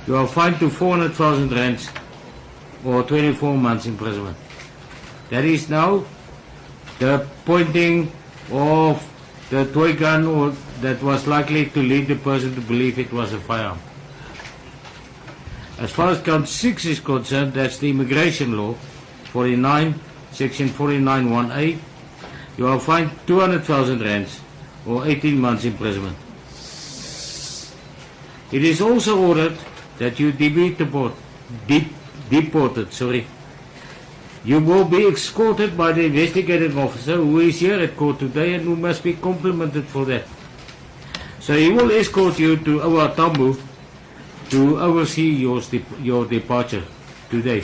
you are fined to 400,000 rands or 24 months imprisonment. That is now the pointing of the toy gun, or that was likely to lead the person to believe it was a firearm. As far as count 6 is concerned, that's the immigration law, 49, section 49(1)(a. You are fined 200,000 rands or 18 months imprisonment. It is also ordered that you be deported. You will be escorted by the investigating officer who is here at court today and who must be complimented for that. So he will escort you to OR Tambo to oversee your departure today.